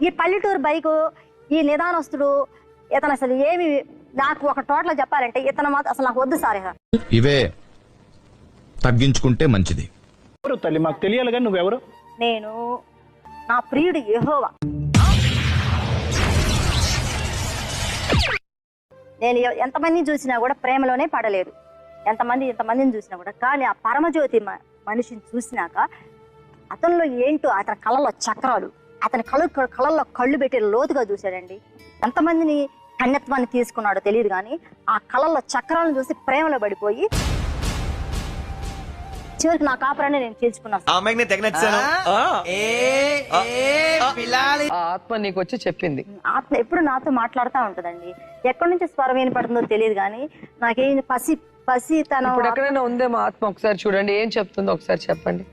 ఈ పల్లెటూరు బైకు, ఈ నిదానస్తుడు ఇతను అసలు ఏమి, నాకు ఒక టోటల్ చెప్పాలంటే ఇతను మాత్రం అసలు నాకు వద్దు సార్. ఇవే తగ్గించుకుంటే మంచిది. ఎవరు తల్లి మాకు తెలియాలి కానీ నువ్వెవరు? నేను నా ప్రియుడు యెహోవా. నేను ఎంతమందిని చూసినా కూడా ప్రేమలోనే పడలేదు, ఎంతమందిని చూసినా కూడా. కానీ ఆ పరమజ్యోతి మనిషిని చూసినాక అతనిలో ఏంటో, అతని కళ్ళలో చక్రాలు, అతని కళ్ళల్లో కళ్ళు పెట్టి లోతుగా చూశాడండి. ఎంతమందిని కన్యత్వాన్ని తీసుకున్నాడో తెలియదు కానీ ఆ కళ్ళల్లో చక్రాలను చూసి ప్రేమలో పడిపోయి చివరికి నా కాపురాన్ని నేను చీల్చుకున్నాను. ఆత్మ నీకు వచ్చి చెప్పింది. ఆత్మ ఎప్పుడు నాతో మాట్లాడుతూ ఉంటుందండి. ఎక్కడి నుంచి స్వరం వినపడుతుందో తెలియదు కానీ నాకేం పసి తన ఇప్పుడు ఎక్కడైనా ఉందేమో ఆత్మ, ఒకసారి చూడండి ఏం చెప్తుందో ఒకసారి చెప్పండి.